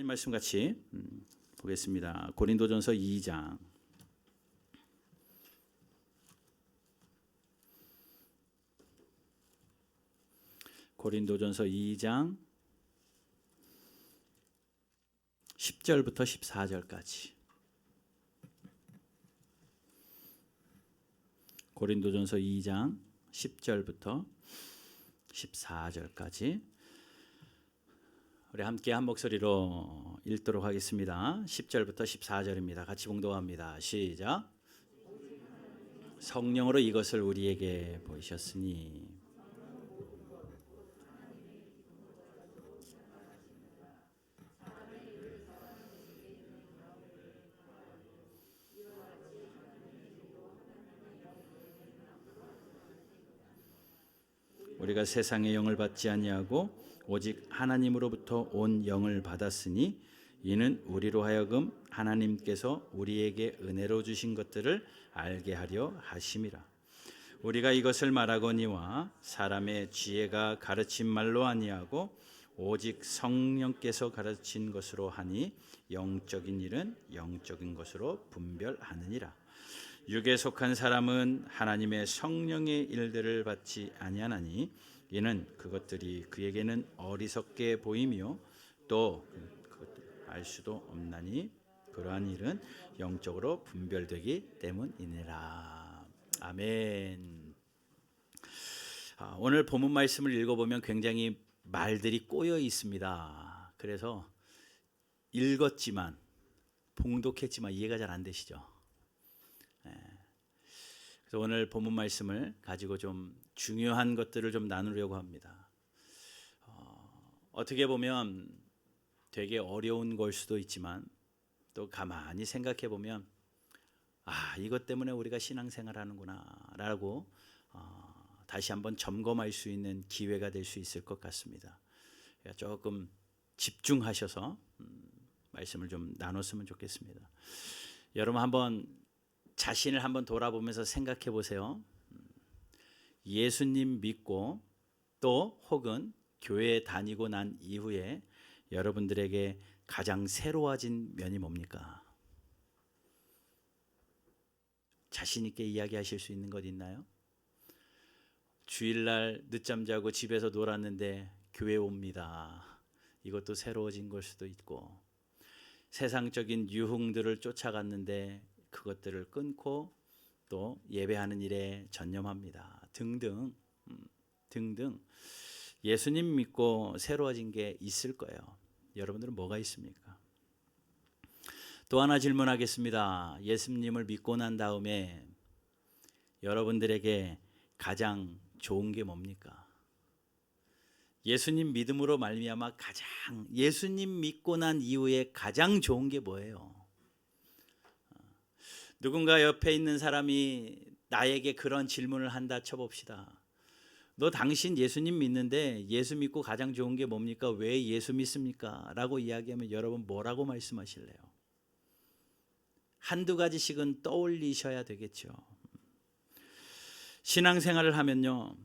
말씀 같이 보겠습니다. 고린도전서 2장. 고린도전서 2장 10절부터 14절까지. 고린도전서 2장 10절부터 14절까지 우리 함께 한 목소리로 읽도록 하겠습니다. 10절부터 14절입니다. 같이 봉독합니다. 시작. 성령으로 이것을 우리에게 보이셨으니 우리가 세상의 영을 받지 아니하고 오직 하나님으로부터 온 영을 받았으니 이는 우리로 하여금 하나님께서 우리에게 은혜로 주신 것들을 알게 하려 하심이라. 우리가 이것을 말하거니와 사람의 지혜가 가르친 말로 아니하고 오직 성령께서 가르친 것으로 하니 영적인 일은 영적인 것으로 분별하느니라. 육에 속한 사람은 하나님의 성령의 일들을 받지 아니하나니 이는 그것들이 그에게는 어리석게 보이며 또 그것들을 알 수도 없나니 그러한 일은 영적으로 분별되기 때문이니라. 아멘. 오늘 본문 말씀을 읽어보면 굉장히 말들이 꼬여 있습니다. 그래서 읽었지만 봉독했지만 이해가 잘 안 되시죠? 그래서 오늘 본문 말씀을 가지고 좀 중요한 것들을 좀 나누려고 합니다. 어떻게 보면 되게 어려운 걸 수도 있지만 또 가만히 생각해 보면 이것 때문에 우리가 신앙생활하는구나 라고 다시 한번 점검할 수 있는 기회가 될 수 있을 것 같습니다. 조금 집중하셔서 말씀을 좀 나눴으면 좋겠습니다. 여러분 한번 자신을 한번 돌아보면서 생각해 보세요. 예수님 믿고 또 혹은 교회에 다니고 난 이후에 여러분들에게 가장 새로워진 면이 뭡니까? 자신 있게 이야기하실 수 있는 것 있나요? 주일날 늦잠 자고 집에서 놀았는데 교회 옵니다. 이것도 새로워진 걸 수도 있고, 세상적인 유흥들을 쫓아갔는데 그것들을 끊고 또 예배하는 일에 전념합니다. 등등 등등 예수님 믿고 새로워진 게 있을 거예요. 여러분들은 뭐가 있습니까? 또 하나 질문하겠습니다. 예수님을 믿고 난 다음에 여러분들에게 가장 좋은 게 뭡니까? 예수님 믿음으로 말미암아 예수님 믿고 난 이후에 가장 좋은 게 뭐예요? 누군가 옆에 있는 사람이 나에게 그런 질문을 한다 쳐봅시다. 너 당신 예수님 믿는데 예수 믿고 가장 좋은 게 뭡니까? 왜 예수 믿습니까? 라고 이야기하면 여러분 뭐라고 말씀하실래요? 한두 가지씩은 떠올리셔야 되겠죠. 신앙생활을 하면요,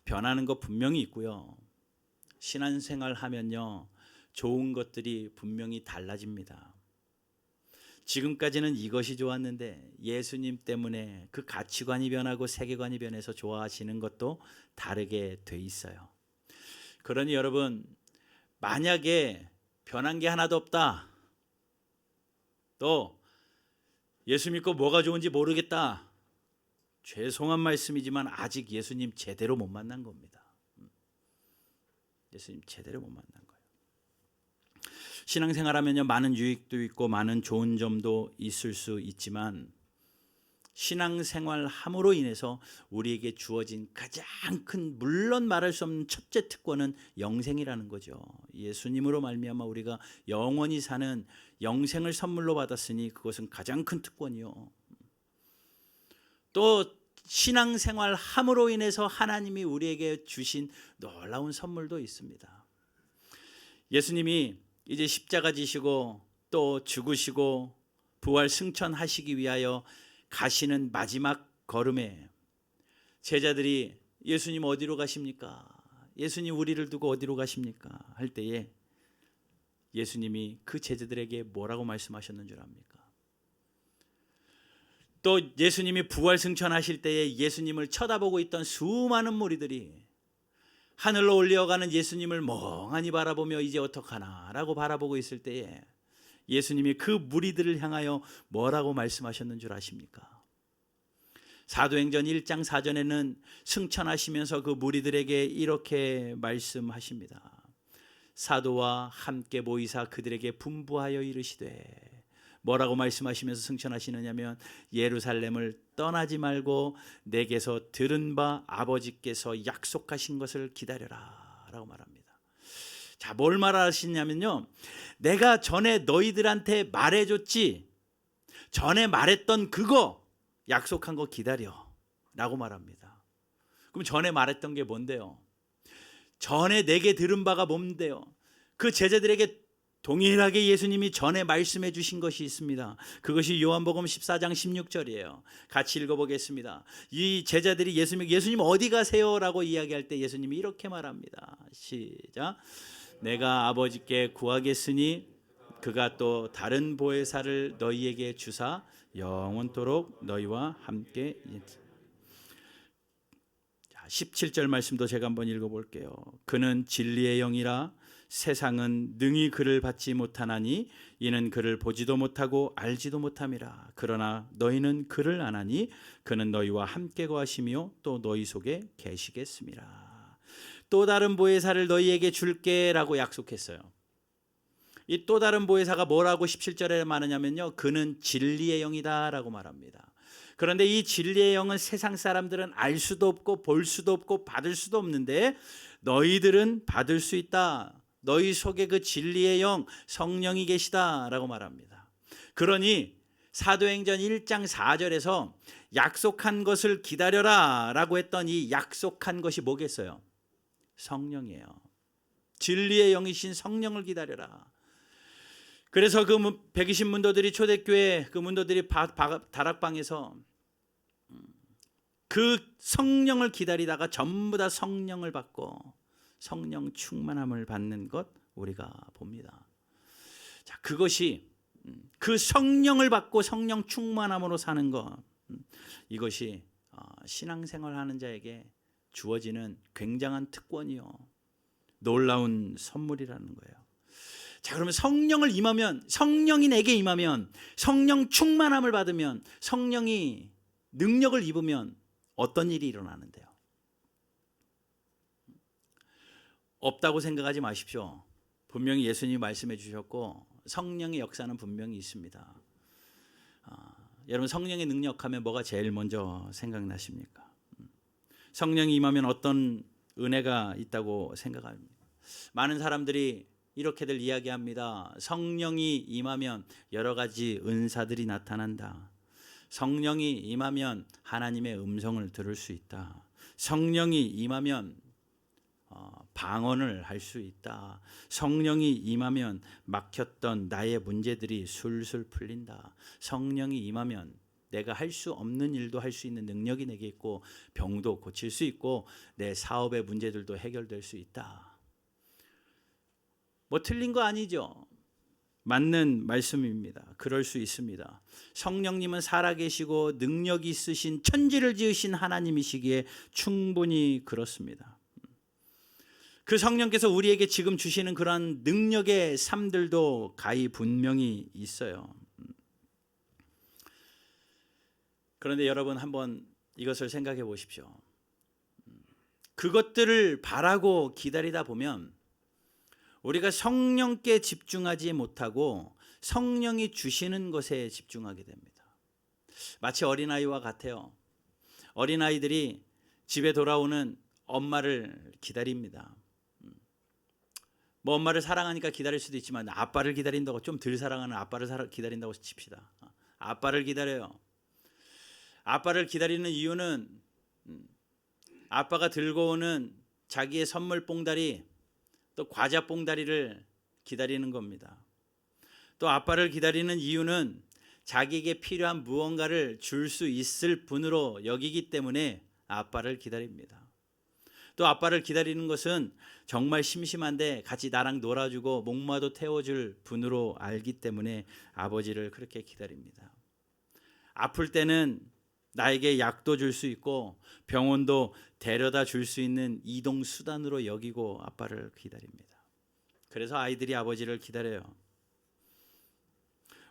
변하는 거 분명히 있고요. 신앙생활 하면요, 좋은 것들이 분명히 달라집니다. 지금까지는 이것이 좋았는데 예수님 때문에 그 가치관이 변하고 세계관이 변해서 좋아하시는 것도 다르게 돼 있어요. 그러니 여러분, 만약에 변한 게 하나도 없다, 또 예수 믿고 뭐가 좋은지 모르겠다, 죄송한 말씀이지만 아직 예수님 제대로 못 만난 겁니다. 예수님 제대로 못 만난 거예요. 신앙생활하면요, 많은 유익도 있고 많은 좋은 점도 있을 수 있지만 신앙생활함으로 인해서 우리에게 주어진 가장 큰, 물론 말할 수 없는 첫째 특권은 영생이라는 거죠. 예수님으로 말미암아 우리가 영원히 사는 영생을 선물로 받았으니 그것은 가장 큰 특권이요. 또 신앙생활함으로 인해서 하나님이 우리에게 주신 놀라운 선물도 있습니다. 예수님이 이제 십자가 지시고 또 죽으시고 부활 승천하시기 위하여 가시는 마지막 걸음에 제자들이 예수님 어디로 가십니까? 예수님 우리를 두고 어디로 가십니까? 할 때에 예수님이 그 제자들에게 뭐라고 말씀하셨는 줄 압니까? 또 예수님이 부활 승천하실 때에 예수님을 쳐다보고 있던 수많은 무리들이 하늘로 올려가는 예수님을 멍하니 바라보며 이제 어떡하나 라고 바라보고 있을 때에 예수님이 그 무리들을 향하여 뭐라고 말씀하셨는 줄 아십니까? 사도행전 1장 4절에는 승천하시면서 그 무리들에게 이렇게 말씀하십니다. 사도와 함께 모이사 그들에게 분부하여 이르시되, 뭐라고 말씀하시면서 승천하시느냐면 예루살렘을 떠나지 말고 내게서 들은 바 아버지께서 약속하신 것을 기다려라 라고 말합니다. 자, 뭘 말하시냐면요, 내가 전에 너희들한테 말해줬지, 전에 말했던 그거 약속한 거 기다려 라고 말합니다. 그럼 전에 말했던 게 뭔데요? 전에 내게 들은 바가 뭔데요? 그 제자들에게 동일하게 예수님이 전에 말씀해 주신 것이 있습니다. 그것이 요한복음 14장 16절이에요. 같이 읽어보겠습니다. 이 제자들이 예수님 어디 가세요? 라고 이야기할 때 예수님이 이렇게 말합니다. 시작. 내가 아버지께 구하겠으니 그가 또 다른 보혜사를 너희에게 주사 영원토록 너희와 함께. 17절 말씀도 제가 한번 읽어볼게요. 그는 진리의 영이라 세상은 능히 그를 받지 못하나니 이는 그를 보지도 못하고 알지도 못함이라. 그러나 너희는 그를 아나니 그는 너희와 함께 거하시며 또 너희 속에 계시겠습니다. 또 다른 보혜사를 너희에게 줄게 라고 약속했어요. 이 또 다른 보혜사가 뭐라고 17절에 말하냐면요, 그는 진리의 영이다 라고 말합니다. 그런데 이 진리의 영은 세상 사람들은 알 수도 없고 볼 수도 없고 받을 수도 없는데 너희들은 받을 수 있다. 너희 속에 그 진리의 영 성령이 계시다 라고 말합니다. 그러니 사도행전 1장 4절에서 약속한 것을 기다려라 라고 했던 이 약속한 것이 뭐겠어요? 성령이에요. 진리의 영이신 성령을 기다려라. 그래서 그 120문도들이 초대교회 그 문도들이 다락방에서 그 성령을 기다리다가 전부 다 성령을 받고 성령 충만함을 받는 것 우리가 봅니다. 자, 그것이 그 성령을 받고 성령 충만함으로 사는 것, 이것이 신앙생활하는 자에게 주어지는 굉장한 특권이요, 놀라운 선물이라는 거예요. 자, 그러면 성령이 내게 임하면, 성령 충만함을 받으면, 성령이 능력을 입으면 어떤 일이 일어나는데요? 없다고 생각하지 마십시오. 분명히 예수님이 말씀해 주셨고 성령의 역사는 분명히 있습니다. 여러분, 성령의 능력하면 뭐가 제일 먼저 생각나십니까? 성령이 임하면 어떤 은혜가 있다고 생각합니다. 많은 사람들이 이렇게들 이야기합니다. 성령이 임하면 여러 가지 은사들이 나타난다. 성령이 임하면 하나님의 음성을 들을 수 있다. 성령이 임하면 방언을 할 수 있다. 성령이 임하면 막혔던 나의 문제들이 술술 풀린다. 성령이 임하면 내가 할 수 없는 일도 할 수 있는 능력이 내게 있고 병도 고칠 수 있고 내 사업의 문제들도 해결될 수 있다. 뭐 틀린 거 아니죠? 맞는 말씀입니다. 그럴 수 있습니다. 성령님은 살아계시고 능력이 있으신 천지를 지으신 하나님이시기에 충분히 그렇습니다. 그 성령께서 우리에게 지금 주시는 그런 능력의 삶들도 가히 분명히 있어요. 그런데 여러분, 한번 이것을 생각해 보십시오. 그것들을 바라고 기다리다 보면 우리가 성령께 집중하지 못하고 성령이 주시는 것에 집중하게 됩니다. 마치 어린아이와 같아요. 어린아이들이 집에 돌아오는 엄마를 기다립니다. 뭐 엄마를 사랑하니까 기다릴 수도 있지만 아빠를 기다린다고, 좀 덜 사랑하는 아빠를 기다린다고 칩시다. 아빠를 기다려요. 아빠를 기다리는 이유는 아빠가 들고 오는 자기의 선물 봉다리, 또 과자 봉다리를 기다리는 겁니다. 또 아빠를 기다리는 이유는 자기에게 필요한 무언가를 줄 수 있을 분으로 여기기 때문에 아빠를 기다립니다. 또 아빠를 기다리는 것은 정말 심심한데 같이 나랑 놀아주고 목마도 태워줄 분으로 알기 때문에 아버지를 그렇게 기다립니다. 아플 때는 나에게 약도 줄 수 있고 병원도 데려다 줄 수 있는 이동 수단으로 여기고 아빠를 기다립니다. 그래서 아이들이 아버지를 기다려요.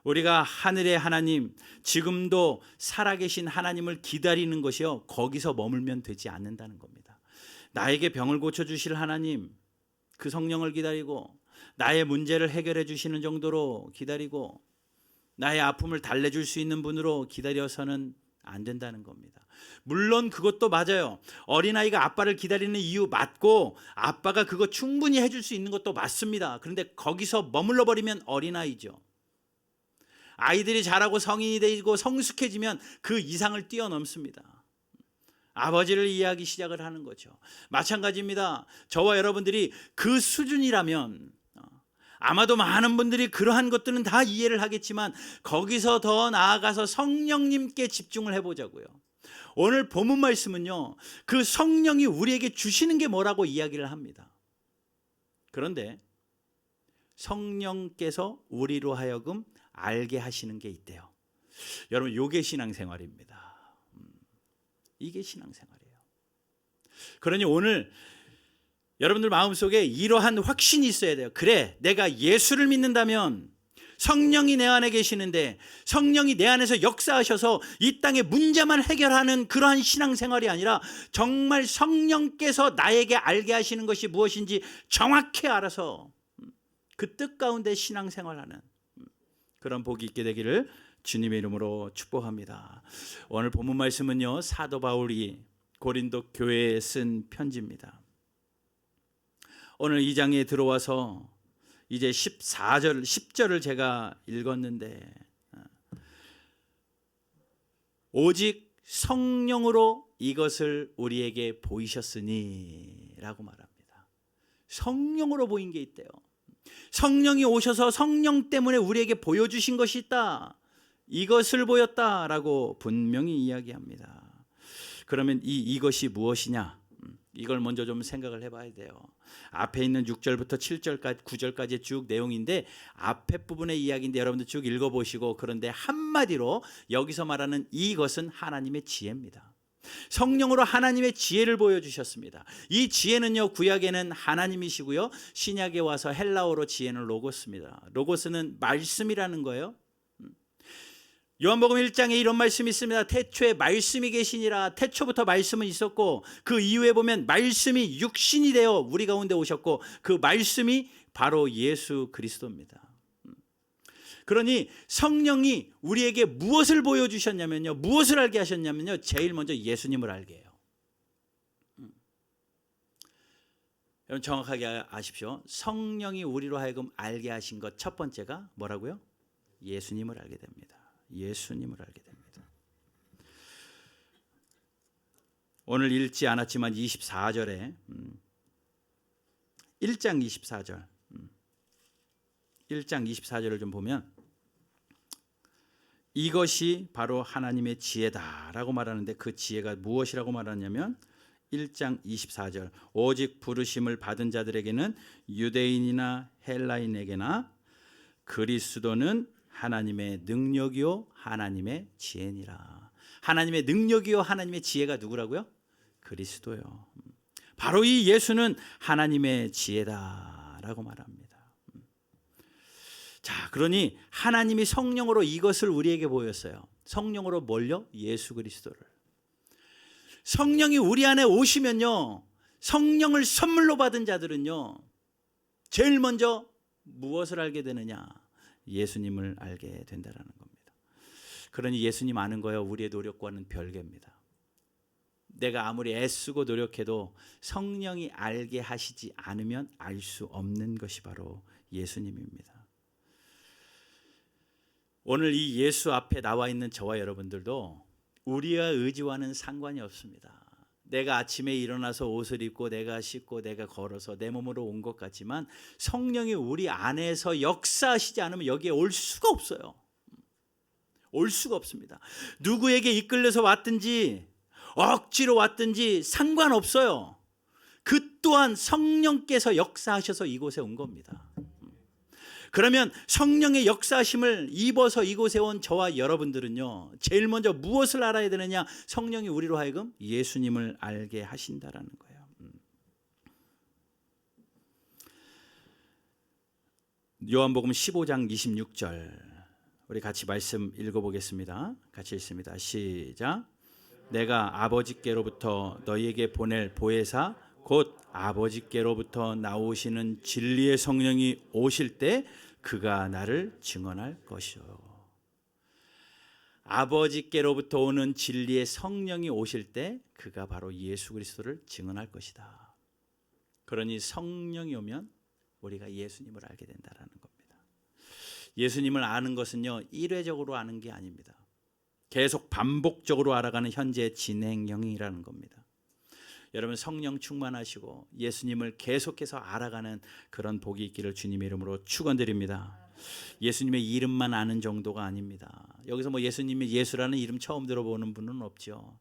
우리가 하늘의 하나님, 지금도 살아계신 하나님을 기다리는 것이요, 거기서 머물면 되지 않는다는 겁니다. 나에게 병을 고쳐주실 하나님, 그 성령을 기다리고 나의 문제를 해결해 주시는 정도로 기다리고 나의 아픔을 달래줄 수 있는 분으로 기다려서는 안 된다는 겁니다. 물론 그것도 맞아요. 어린아이가 아빠를 기다리는 이유 맞고 아빠가 그거 충분히 해줄 수 있는 것도 맞습니다. 그런데 거기서 머물러 버리면 어린아이죠. 아이들이 자라고 성인이 되고 성숙해지면 그 이상을 뛰어넘습니다. 아버지를 이해하기 시작을 하는 거죠. 마찬가지입니다. 저와 여러분들이 그 수준이라면 아마도 많은 분들이 그러한 것들은 다 이해를 하겠지만 거기서 더 나아가서 성령님께 집중을 해보자고요. 오늘 본문 말씀은요, 그 성령이 우리에게 주시는 게 뭐라고 이야기를 합니다. 그런데 성령께서 우리로 하여금 알게 하시는 게 있대요. 여러분, 이게 신앙생활입니다. 이게 신앙생활이에요. 그러니 오늘 여러분들 마음속에 이러한 확신이 있어야 돼요. 그래, 내가 예수를 믿는다면 성령이 내 안에 계시는데 성령이 내 안에서 역사하셔서 이 땅의 문제만 해결하는 그러한 신앙생활이 아니라 정말 성령께서 나에게 알게 하시는 것이 무엇인지 정확히 알아서 그 뜻 가운데 신앙생활하는 그런 복이 있게 되기를 주님의 이름으로 축복합니다. 오늘 본문 말씀은요, 사도 바울이 고린도 교회에 쓴 편지입니다. 오늘 2장에 들어와서 이제 14절, 10절을 제가 읽었는데 오직 성령으로 이것을 우리에게 보이셨으니 라고 말합니다. 성령으로 보인 게 있대요. 성령이 오셔서 성령 때문에 우리에게 보여주신 것이 있다. 이것을 보였다라고 분명히 이야기합니다. 그러면 이것이 무엇이냐? 이걸 먼저 좀 생각을 해봐야 돼요. 앞에 있는 6절부터 7절까지 9절까지 쭉 내용인데 앞에 부분의 이야기인데 여러분들 쭉 읽어보시고, 그런데 한마디로 여기서 말하는 이것은 하나님의 지혜입니다. 성령으로 하나님의 지혜를 보여주셨습니다. 이 지혜는요, 구약에는 하나님이시고요, 신약에 와서 헬라어로 지혜는 로고스입니다. 로고스는 말씀이라는 거예요. 요한복음 1장에 이런 말씀이 있습니다. 태초에 말씀이 계시니라. 태초부터 말씀은 있었고 그 이후에 보면 말씀이 육신이 되어 우리 가운데 오셨고 그 말씀이 바로 예수 그리스도입니다. 그러니 성령이 우리에게 무엇을 보여주셨냐면요, 무엇을 알게 하셨냐면요, 제일 먼저 예수님을 알게 해요. 여러분 정확하게 아십시오. 성령이 우리로 하여금 알게 하신 것 첫 번째가 뭐라고요? 예수님을 알게 됩니다. 예수님을 알게 됩니다. 오늘 읽지 않았지만 24절에 1장 24절 1장 24절을 좀 보면 이것이 바로 하나님의 지혜다라고 말하는데 그 지혜가 무엇이라고 말하냐면 1장 24절 오직 부르심을 받은 자들에게는 유대인이나 헬라인에게나 그리스도는 하나님의 능력이요 하나님의 지혜니라. 하나님의 능력이요 하나님의 지혜가 누구라고요? 그리스도요. 바로 이 예수는 하나님의 지혜다라고 말합니다. 자, 그러니 하나님이 성령으로 이것을 우리에게 보였어요. 성령으로 뭘요? 예수 그리스도를. 성령이 우리 안에 오시면요, 성령을 선물로 받은 자들은요, 제일 먼저 무엇을 알게 되느냐? 예수님을 알게 된다라는 겁니다. 그러니 예수님 아는 거요, 우리의 노력과는 별개입니다. 내가 아무리 애쓰고 노력해도 성령이 알게 하시지 않으면 알 수 없는 것이 바로 예수님입니다. 오늘 이 예수 앞에 나와 있는 저와 여러분들도 우리의 의지와는 상관이 없습니다. 내가 아침에 일어나서 옷을 입고 내가 씻고 내가 걸어서 내 몸으로 온 것 같지만 성령이 우리 안에서 역사하시지 않으면 여기에 올 수가 없어요. 올 수가 없습니다. 누구에게 이끌려서 왔든지 억지로 왔든지 상관없어요. 그 또한 성령께서 역사하셔서 이곳에 온 겁니다. 그러면 성령의 역사하심을 입어서 이곳에 온 저와 여러분들은요, 제일 먼저 무엇을 알아야 되느냐? 성령이 우리로 하여금 예수님을 알게 하신다라는 거예요. 요한복음 15장 26절 우리 같이 말씀 읽어보겠습니다. 같이 읽습니다. 시작. 내가 아버지께로부터 너희에게 보낼 보혜사 곧 아버지께로부터 나오시는 진리의 성령이 오실 때 그가 나를 증언할 것이요. 아버지께로부터 오는 진리의 성령이 오실 때 그가 바로 예수 그리스도를 증언할 것이다. 그러니 성령이 오면 우리가 예수님을 알게 된다는 겁니다. 예수님을 아는 것은요, 일회적으로 아는 게 아닙니다. 계속 반복적으로 알아가는 현재 진행형이라는 겁니다. 여러분 성령 충만하시고 예수님을 계속해서 알아가는 그런 복이 있기를 주님의 이름으로 축원드립니다. 예수님의 이름만 아는 정도가 아닙니다. 여기서 뭐 예수님의 예수라는 이름 처음 들어보는 분은 없죠.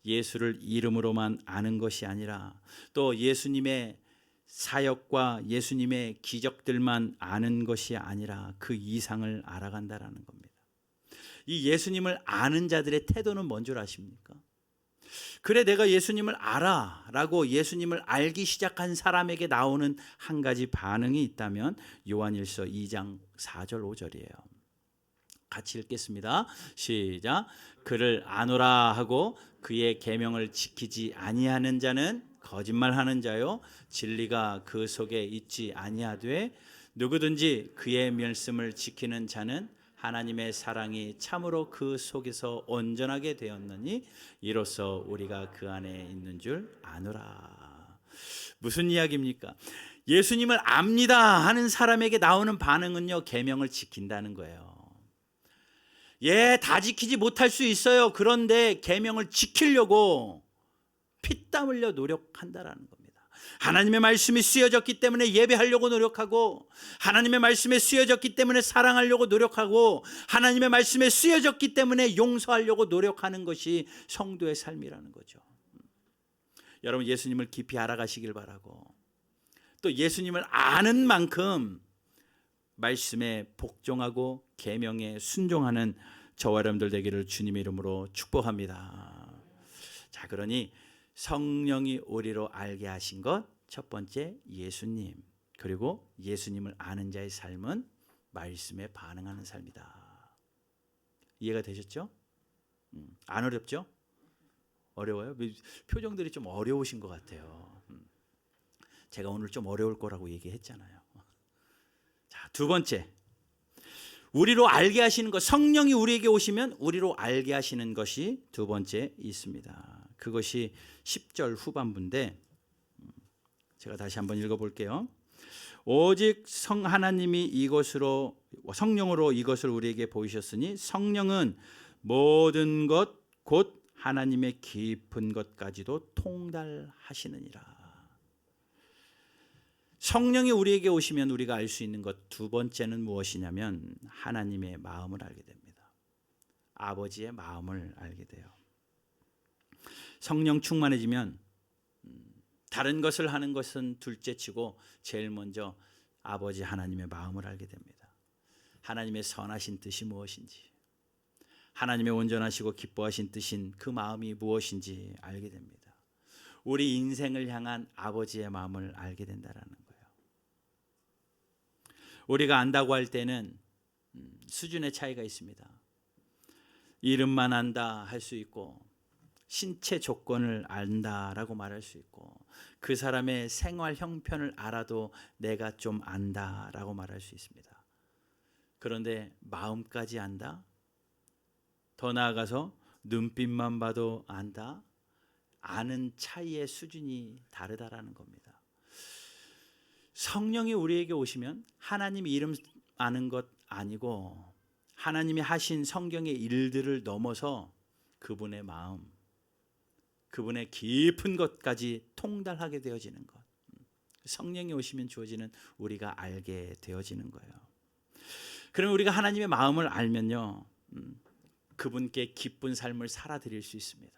예수를 이름으로만 아는 것이 아니라 또 예수님의 사역과 예수님의 기적들만 아는 것이 아니라 그 이상을 알아간다라는 겁니다. 이 예수님을 아는 자들의 태도는 뭔 줄 아십니까? 그래 내가 예수님을 알아 라고 예수님을 알기 시작한 사람에게 나오는 한 가지 반응이 있다면 요한일서 2장 4절 5절이에요. 같이 읽겠습니다. 시작. 그를 아노라 하고 그의 계명을 지키지 아니하는 자는 거짓말하는 자요 진리가 그 속에 있지 아니하되 누구든지 그의 말씀을 지키는 자는 하나님의 사랑이 참으로 그 속에서 온전하게 되었느니 이로써 우리가 그 안에 있는 줄 아노라. 무슨 이야기입니까? 예수님을 압니다 하는 사람에게 나오는 반응은요, 계명을 지킨다는 거예요. 예, 다 지키지 못할 수 있어요. 그런데 계명을 지키려고 피땀 흘려 노력한다라는 겁니다. 하나님의 말씀이 쓰여졌기 때문에 예배하려고 노력하고, 하나님의 말씀에 쓰여졌기 때문에 사랑하려고 노력하고, 하나님의 말씀에 쓰여졌기 때문에 용서하려고 노력하는 것이 성도의 삶이라는 거죠. 여러분 예수님을 깊이 알아가시길 바라고, 또 예수님을 아는 만큼 말씀에 복종하고 계명에 순종하는 저와 여러분들 되기를 주님의 이름으로 축복합니다. 자, 그러니 성령이 우리로 알게 하신 것 첫 번째 예수님, 그리고 예수님을 아는 자의 삶은 말씀에 반응하는 삶이다. 이해가 되셨죠? 안 어렵죠? 어려워요? 표정들이 좀 어려우신 것 같아요. 제가 오늘 좀 어려울 거라고 얘기했잖아요. 자, 두 번째, 우리로 알게 하시는 것, 성령이 우리에게 오시면 우리로 알게 하시는 것이 두 번째 있습니다. 그것이 10절 후반부인데 제가 다시 한번 읽어볼게요. 오직 하나님이 이것으로 성령으로 이것을 우리에게 보이셨으니 성령은 모든 것 곧 하나님의 깊은 것까지도 통달하시느니라. 성령이 우리에게 오시면 우리가 알 수 있는 것 두 번째는 무엇이냐면 하나님의 마음을 알게 됩니다. 아버지의 마음을 알게 돼요. 성령 충만해지면 다른 것을 하는 것은 둘째치고 제일 먼저 아버지 하나님의 마음을 알게 됩니다. 하나님의 선하신 뜻이 무엇인지, 하나님의 온전하시고 기뻐하신 뜻인 그 마음이 무엇인지 알게 됩니다. 우리 인생을 향한 아버지의 마음을 알게 된다는 거예요. 우리가 안다고 할 때는 수준의 차이가 있습니다. 이름만 안다 할 수 있고, 신체 조건을 안다라고 말할 수 있고, 그 사람의 생활 형편을 알아도 내가 좀 안다라고 말할 수 있습니다. 그런데 마음까지 안다? 더 나아가서 눈빛만 봐도 안다? 아는 차이의 수준이 다르다라는 겁니다. 성령이 우리에게 오시면 하나님 이름 아는 것 아니고 하나님이 하신 성경의 일들을 넘어서 그분의 마음, 그분의 깊은 것까지 통달하게 되어지는 것, 성령이 오시면 주어지는 우리가 알게 되어지는 거예요. 그러면 우리가 하나님의 마음을 알면요, 그분께 기쁜 삶을 살아드릴 수 있습니다.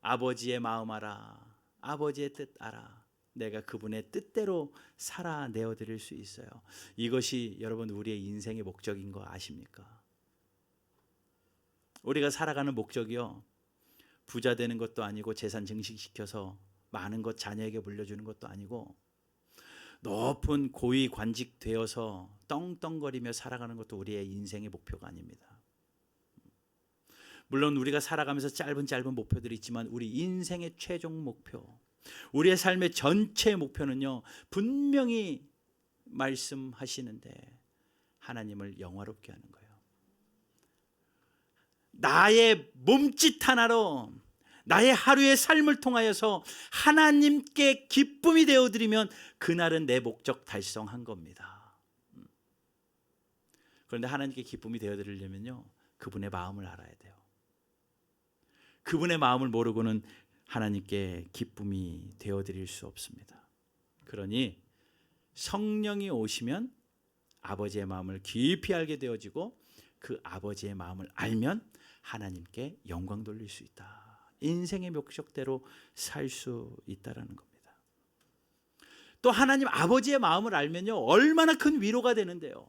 아버지의 마음 알아, 아버지의 뜻 알아. 내가 그분의 뜻대로 살아내어 드릴 수 있어요. 이것이 여러분 우리의 인생의 목적인 거 아십니까? 우리가 살아가는 목적이요, 부자 되는 것도 아니고 재산 증식시켜서 많은 것 자녀에게 물려주는 것도 아니고 높은 고위 관직 되어서 떵떵거리며 살아가는 것도 우리의 인생의 목표가 아닙니다. 물론 우리가 살아가면서 짧은 목표들이 있지만 우리 인생의 최종 목표, 우리의 삶의 전체 목표는요, 분명히 말씀하시는데 하나님을 영화롭게 하는 거예요. 나의 몸짓 하나로 나의 하루의 삶을 통하여서 하나님께 기쁨이 되어드리면 그날은 내 목적 달성한 겁니다. 그런데 하나님께 기쁨이 되어드리려면요, 그분의 마음을 알아야 돼요. 그분의 마음을 모르고는 하나님께 기쁨이 되어드릴 수 없습니다. 그러니 성령이 오시면 아버지의 마음을 깊이 알게 되어지고 그 아버지의 마음을 알면 하나님께 영광 돌릴 수 있다. 인생의 목적대로 살 수 있다라는 겁니다. 또 하나님 아버지의 마음을 알면요, 얼마나 큰 위로가 되는데요.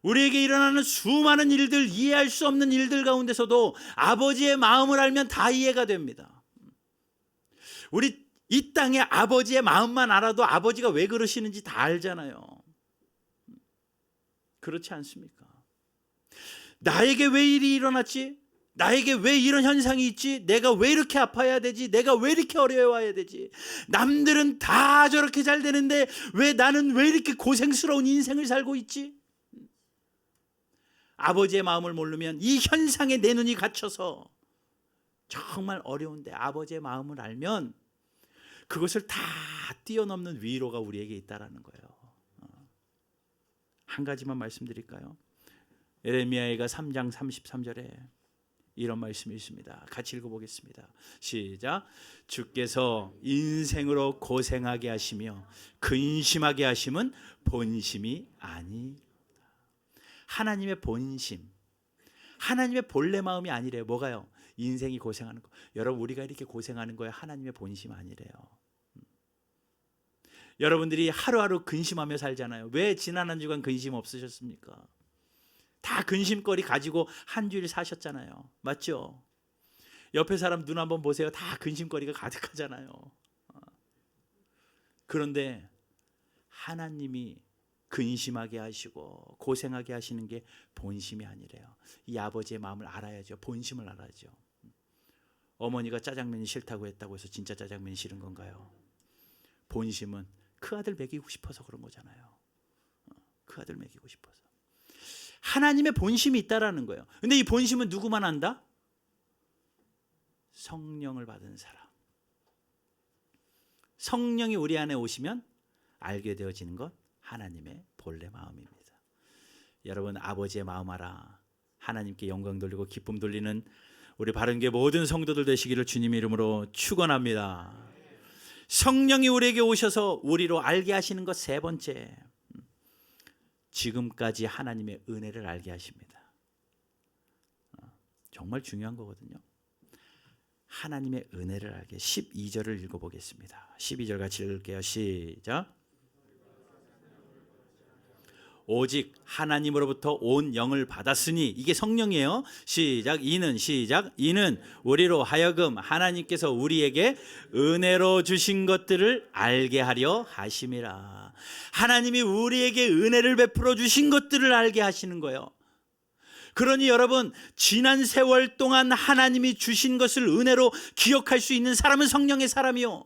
우리에게 일어나는 수많은 일들, 이해할 수 없는 일들 가운데서도 아버지의 마음을 알면 다 이해가 됩니다. 우리 이 땅에 아버지의 마음만 알아도 아버지가 왜 그러시는지 다 알잖아요. 그렇지 않습니까? 나에게 왜 일이 일어났지? 나에게 왜 이런 현상이 있지? 내가 왜 이렇게 아파야 되지? 내가 왜 이렇게 어려워야 되지? 남들은 다 저렇게 잘 되는데 왜 나는 왜 이렇게 고생스러운 인생을 살고 있지? 아버지의 마음을 모르면 이 현상에 내 눈이 갇혀서 정말 어려운데 아버지의 마음을 알면 그것을 다 뛰어넘는 위로가 우리에게 있다라는 거예요. 한 가지만 말씀드릴까요? 예레미야가 3장 33절에 이런 말씀이 있습니다. 같이 읽어보겠습니다. 시작. 주께서 인생으로 고생하게 하시며 근심하게 하심은 본심이 아니로다. 하나님의 본심, 하나님의 본래 마음이 아니래요. 뭐가요? 인생이 고생하는 거. 여러분, 우리가 이렇게 고생하는 거에 하나님의 본심 아니래요. 여러분들이 하루하루 근심하며 살잖아요. 왜 지난 한 주간 근심 없으셨습니까? 다 근심거리 가지고 한 주일 사셨잖아요. 맞죠? 옆에 사람 눈 한번 보세요. 다 근심거리가 가득하잖아요. 그런데 하나님이 근심하게 하시고 고생하게 하시는 게 본심이 아니래요. 이 아버지의 마음을 알아야죠. 본심을 알아야죠. 어머니가 짜장면이 싫다고 했다고 해서 진짜 짜장면이 싫은 건가요? 본심은 그 아들 먹이고 싶어서 그런 거잖아요. 그 아들 먹이고 싶어서. 하나님의 본심이 있다라는 거예요. 근데 이 본심은 누구만 안다? 성령을 받은 사람. 성령이 우리 안에 오시면 알게 되어지는 것, 하나님의 본래 마음입니다. 여러분, 아버지의 마음 알아 하나님께 영광 돌리고 기쁨 돌리는 우리 바른교회 모든 성도들 되시기를 주님의 이름으로 축원합니다. 성령이 우리에게 오셔서 우리로 알게 하시는 것 세 번째, 지금까지 하나님의 은혜를 알게 하십니다. 정말 중요한 거거든요. 하나님의 은혜를 알게. 12절을 읽어보겠습니다. 12절 같이 읽을게요. 시작. 오직 하나님으로부터 온 영을 받았으니, 이게 성령이에요. 시작. 이는 우리로 하여금 하나님께서 우리에게 은혜로 주신 것들을 알게 하려 하심이라. 하나님이 우리에게 은혜를 베풀어 주신 것들을 알게 하시는 거예요. 그러니 여러분, 지난 세월 동안 하나님이 주신 것을 은혜로 기억할 수 있는 사람은 성령의 사람이요,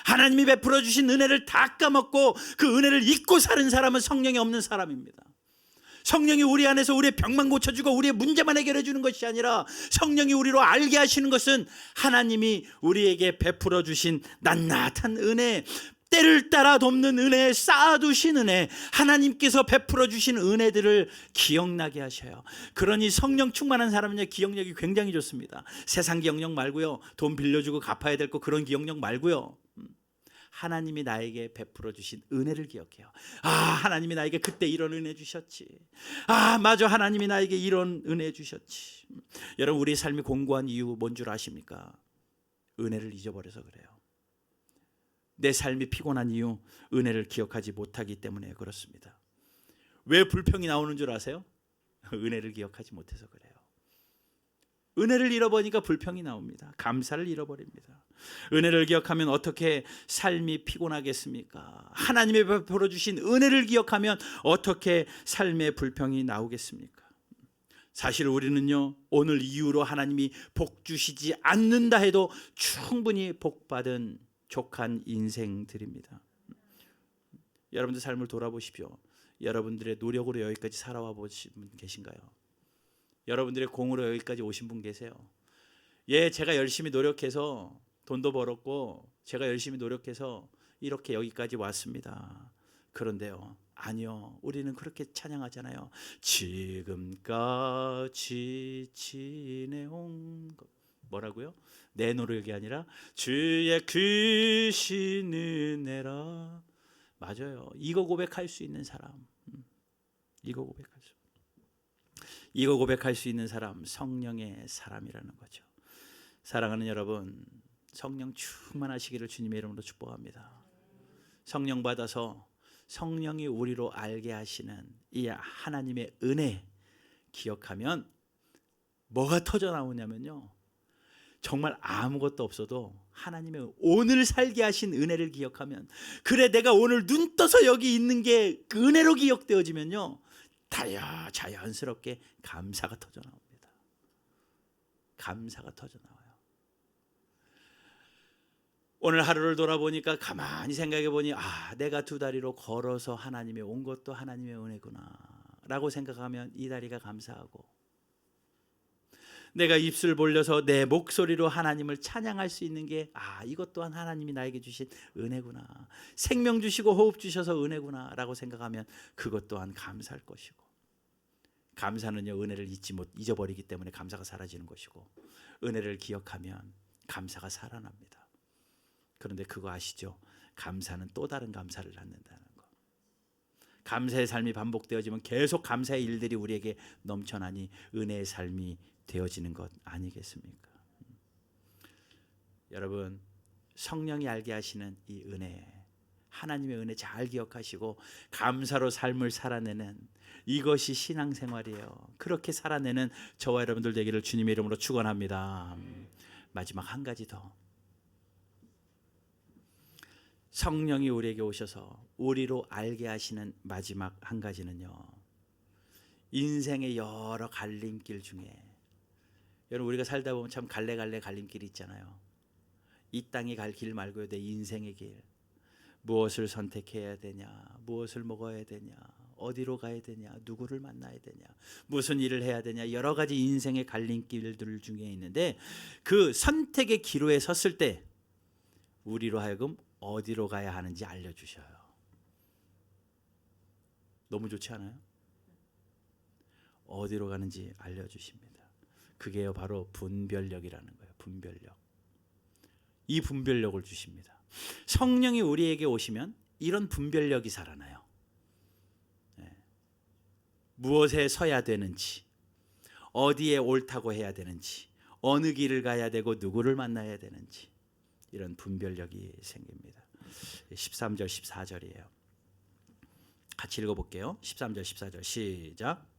하나님이 베풀어 주신 은혜를 다 까먹고 그 은혜를 잊고 사는 사람은 성령이 없는 사람입니다. 성령이 우리 안에서 우리의 병만 고쳐주고 우리의 문제만 해결해 주는 것이 아니라 성령이 우리로 알게 하시는 것은 하나님이 우리에게 베풀어 주신 낱낱한 은혜, 때를 따라 돕는 은혜, 쌓아두신 은혜, 하나님께서 베풀어 주신 은혜들을 기억나게 하셔요. 그러니 성령 충만한 사람은요, 기억력이 굉장히 좋습니다. 세상 기억력 말고요, 돈 빌려주고 갚아야 될 거 그런 기억력 말고요, 하나님이 나에게 베풀어 주신 은혜를 기억해요. 아, 하나님이 나에게 그때 이런 은혜 주셨지. 아, 맞아, 하나님이 나에게 이런 은혜 주셨지. 여러분, 우리 삶이 공고한 이유 뭔 줄 아십니까? 은혜를 잊어버려서 그래요. 내 삶이 피곤한 이유 은혜를 기억하지 못하기 때문에 그렇습니다. 왜 불평이 나오는 줄 아세요? 은혜를 기억하지 못해서 그래요. 은혜를 잃어버리니까 불평이 나옵니다. 감사를 잃어버립니다. 은혜를 기억하면 어떻게 삶이 피곤하겠습니까? 하나님의 베풀어 주신 은혜를 기억하면 어떻게 삶의 불평이 나오겠습니까? 사실 우리는요, 오늘 이후로 하나님이 복 주시지 않는다 해도 충분히 복받은 족한 인생들입니다. 여러분들 삶을 돌아보십시오. 여러분들의 노력으로 여기까지 살아와 보신 분 계신가요? 여러분들의 공으로 여기까지 오신 분 계세요? 예, 제가 열심히 노력해서 돈도 벌었고 제가 열심히 노력해서 이렇게 여기까지 왔습니다. 그런데요, 아니요, 우리는 그렇게 찬양하잖아요. 지금까지 지내온 것, 뭐라고요? 내 노력이 아니라 주의 크신 은혜라. 맞아요. 이거 고백할 수 있는 사람, 이거 고백할 수 있는 사람, 성령의 사람이라는 거죠. 사랑하는 여러분, 성령 충만하시기를 주님의 이름으로 축복합니다. 성령 받아서 성령이 우리로 알게 하시는 이 하나님의 은혜 기억하면 뭐가 터져 나오냐면요, 정말 아무것도 없어도 하나님의 오늘 살게 하신 은혜를 기억하면, 그래 내가 오늘 눈 떠서 여기 있는 게 그 은혜로 기억되어지면요, 자연스럽게 감사가 터져 나옵니다. 감사가 터져 나와요. 오늘 하루를 돌아보니까 가만히 생각해 보니, 내가 두 다리로 걸어서 하나님의 온 것도 하나님의 은혜구나 라고 생각하면 이 다리가 감사하고, 내가 입술 벌려서 내 목소리로 하나님을 찬양할 수 있는 게 이것 또한 하나님이 나에게 주신 은혜구나, 생명 주시고 호흡 주셔서 은혜구나 라고 생각하면 그것 또한 감사할 것이고, 감사는요, 은혜를 잊어버리기 때문에 감사가 사라지는 것이고, 은혜를 기억하면 감사가 살아납니다. 그런데 그거 아시죠? 감사는 또 다른 감사를 낳는다는 거. 감사의 삶이 반복되어지면 계속 감사의 일들이 우리에게 넘쳐나니 은혜의 삶이 되어지는 것 아니겠습니까? 여러분, 성령이 알게 하시는 이 은혜, 하나님의 은혜 잘 기억하시고 감사로 삶을 살아내는 이것이 신앙생활이에요. 그렇게 살아내는 저와 여러분들 되기를 주님의 이름으로 축원합니다. 마지막 한 가지 더. 성령이 우리에게 오셔서 우리로 알게 하시는 마지막 한 가지는요, 인생의 여러 갈림길 중에, 여러분 우리가 살다 보면 참 갈래갈래 갈림길이 있잖아요. 이 땅이 갈 길 말고요, 내 인생의 길. 무엇을 선택해야 되냐, 무엇을 먹어야 되냐, 어디로 가야 되냐, 누구를 만나야 되냐, 무슨 일을 해야 되냐, 여러 가지 인생의 갈림길들 중에 있는데, 그 선택의 기로에 섰을 때 우리로 하여금 어디로 가야 하는지 알려주셔요. 너무 좋지 않아요? 어디로 가는지 알려주십니다. 그게 바로 분별력이라는 거예요. 분별력. 이 분별력을 주십니다. 성령이 우리에게 오시면 이런 분별력이 살아나요. 무엇에 서야 되는지, 어디에 옳다고 해야 되는지, 어느 길을 가야 되고 누구를 만나야 되는지, 이런 분별력이 생깁니다. 13절 14절이에요. 같이 읽어볼게요. 13절 14절 시작.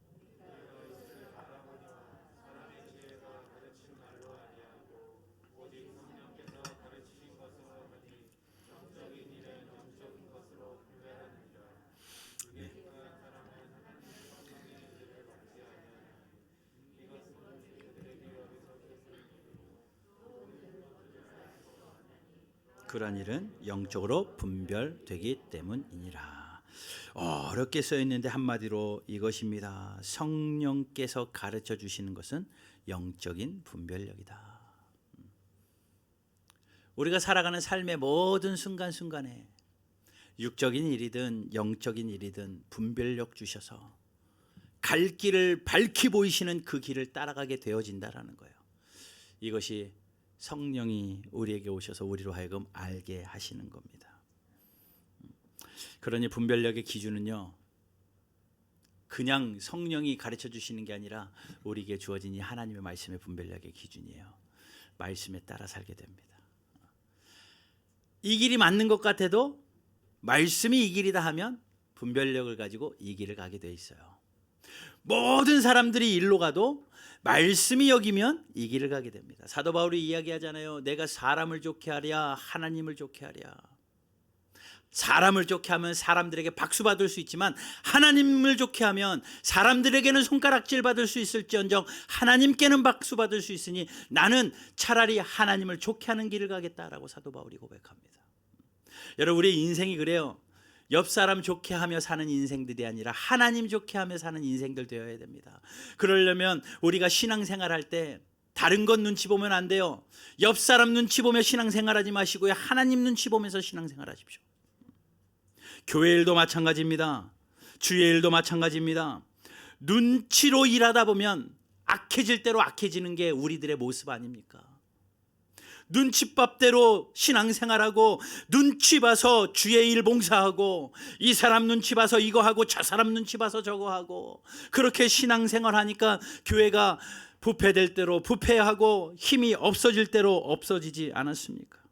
그러한 일은 영적으로 분별되기 때문이니라. 어렵게 써 있는데 한마디로 이것입니다. 성령께서 가르쳐 주시는 것은 영적인 분별력이다. 우리가 살아가는 삶의 모든 순간순간에 육적인 일이든 영적인 일이든 분별력 주셔서 갈 길을 밝히 보이시는 그 길을 따라가게 되어진다라는 거예요. 이것이 성령이 우리에게 오셔서 우리로 하여금 알게 하시는 겁니다. 그러니 분별력의 기준은요, 그냥 성령이 가르쳐 주시는 게 아니라 우리에게 주어진 이 하나님의 말씀의 분별력의 기준이에요. 말씀에 따라 살게 됩니다. 이 길이 맞는 것 같아도 말씀이 이 길이다 하면 분별력을 가지고 이 길을 가게 돼 있어요. 모든 사람들이 일로 가도 말씀이 여기면 이 길을 가게 됩니다. 사도 바울이 이야기하잖아요. 내가 사람을 좋게 하랴 하나님을 좋게 하랴. 사람을 좋게 하면 사람들에게 박수 받을 수 있지만 하나님을 좋게 하면 사람들에게는 손가락질 받을 수 있을지언정 하나님께는 박수 받을 수 있으니 나는 차라리 하나님을 좋게 하는 길을 가겠다라고 사도 바울이 고백합니다. 여러분, 우리의 인생이 그래요. 옆 사람 좋게 하며 사는 인생들이 아니라 하나님 좋게 하며 사는 인생들 되어야 됩니다. 그러려면 우리가 신앙생활할 때 다른 것 눈치 보면 안 돼요. 옆 사람 눈치 보며 신앙생활하지 마시고요, 하나님 눈치 보면서 신앙생활하십시오. 교회 일도 마찬가지입니다. 주의 일도 마찬가지입니다. 눈치로 일하다 보면 악해질 대로 악해지는 게 우리들의 모습 아닙니까? 눈치밥대로 신앙생활하고 눈치 봐서 주의 일 봉사하고 이 사람 눈치 봐서 이거 하고 저 사람 눈치 봐서 저거 하고 그렇게 신앙생활하니까 교회가 부패될 대로 부패하고 힘이 없어질 대로 없어지지 않았습니까?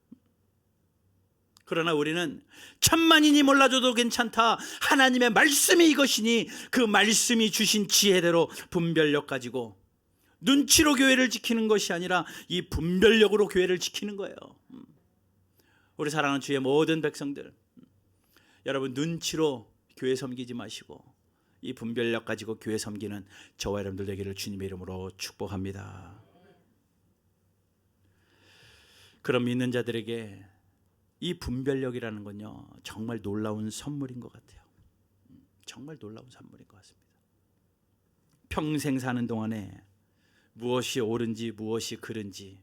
그러나 우리는 천만인이 몰라줘도 괜찮다. 하나님의 말씀이 이것이니 그 말씀이 주신 지혜대로 분별력 가지고 눈치로 교회를 지키는 것이 아니라 이 분별력으로 교회를 지키는 거예요. 우리 사랑하는 주의 모든 백성들, 여러분 눈치로 교회 섬기지 마시고 이 분별력 가지고 교회 섬기는 저와 여러분들 되기를 주님의 이름으로 축복합니다. 그럼 믿는 자들에게 이 분별력이라는 건요, 정말 놀라운 선물인 것 같아요. 정말 놀라운 선물인 것 같습니다. 평생 사는 동안에 무엇이 옳은지 무엇이 그른지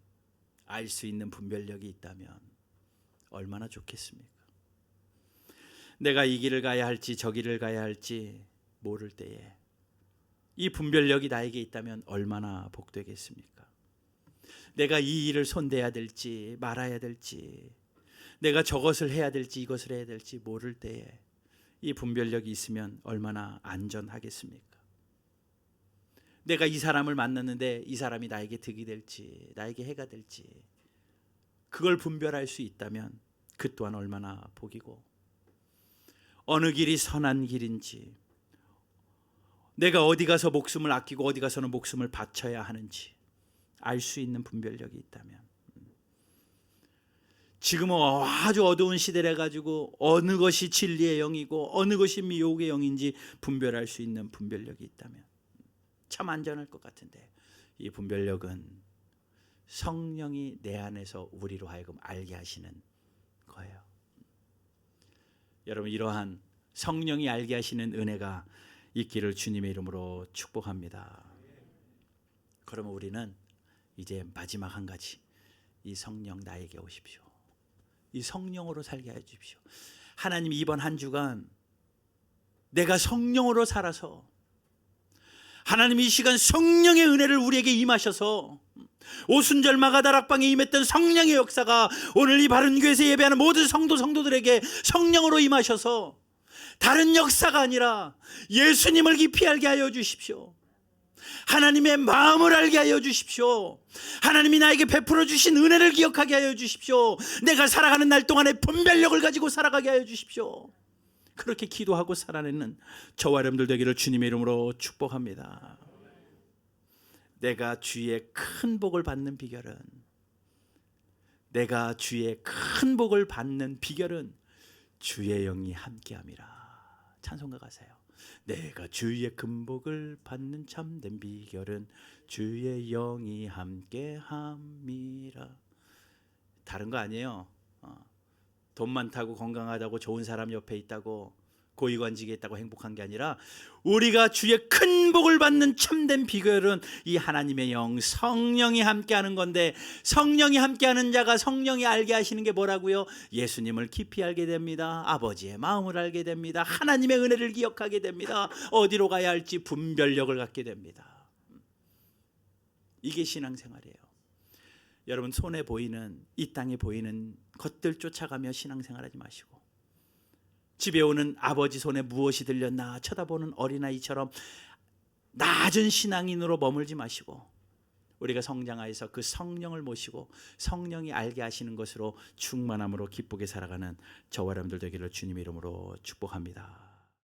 알 수 있는 분별력이 있다면 얼마나 좋겠습니까? 내가 이 길을 가야 할지 저 길을 가야 할지 모를 때에 이 분별력이 나에게 있다면 얼마나 복되겠습니까? 내가 이 일을 손대야 될지 말아야 될지, 내가 저것을 해야 될지 이것을 해야 될지 모를 때에 이 분별력이 있으면 얼마나 안전하겠습니까? 내가 이 사람을 만났는데 이 사람이 나에게 득이 될지 나에게 해가 될지 그걸 분별할 수 있다면 그 또한 얼마나 복이고, 어느 길이 선한 길인지, 내가 어디 가서 목숨을 아끼고 어디 가서는 목숨을 바쳐야 하는지 알 수 있는 분별력이 있다면, 지금은 아주 어두운 시대래 가지고 어느 것이 진리의 영이고 어느 것이 미혹의 영인지 분별할 수 있는 분별력이 있다면 참 안전할 것 같은데, 이 분별력은 성령이 내 안에서 우리로 하여금 알게 하시는 거예요. 여러분, 이러한 성령이 알게 하시는 은혜가 있기를 주님의 이름으로 축복합니다. 그러면 우리는 이제 마지막 한 가지, 이 성령 나에게 오십시오. 이 성령으로 살게 해 주십시오. 하나님, 이번 한 주간 내가 성령으로 살아서, 하나님 이 시간 성령의 은혜를 우리에게 임하셔서 오순절 마가다락방에 임했던 성령의 역사가 오늘 이 바른교회에서 예배하는 모든 성도들에게 성령으로 임하셔서 다른 역사가 아니라 예수님을 깊이 알게 하여 주십시오. 하나님의 마음을 알게 하여 주십시오. 하나님이 나에게 베풀어 주신 은혜를 기억하게 하여 주십시오. 내가 살아가는 날 동안에 분별력을 가지고 살아가게 하여 주십시오. 그렇게 기도하고 살아내는 저와 여러분들 되기를 주님의 이름으로 축복합니다. 내가 주의 큰 복을 받는 비결은, 내가 주의 큰 복을 받는 비결은 주의 영이 함께함이라. 찬송가 가세요. 내가 주의 큰 복을 받는 참된 비결은 주의 영이 함께함이라. 다른 거 아니에요. 돈 많다고 건강하다고 좋은 사람 옆에 있다고 고위관직에 있다고 행복한 게 아니라, 우리가 주의 큰 복을 받는 참된 비결은 이 하나님의 영, 성령이 함께하는 건데, 성령이 함께하는 자가 성령이 알게 하시는 게 뭐라고요? 예수님을 깊이 알게 됩니다. 아버지의 마음을 알게 됩니다. 하나님의 은혜를 기억하게 됩니다. 어디로 가야 할지 분별력을 갖게 됩니다. 이게 신앙생활이에요. 여러분, 손에 보이는, 이 땅에 보이는 것들 쫓아가며 신앙생활하지 마시고, 집에 오는 아버지 손에 무엇이 들렸나 쳐다보는 어린아이처럼 낮은 신앙인으로 머물지 마시고, 우리가 성장하여서 그 성령을 모시고 성령이 알게 하시는 것으로 충만함으로 기쁘게 살아가는 저와 여러분들 되기를 주님의 이름으로 축복합니다.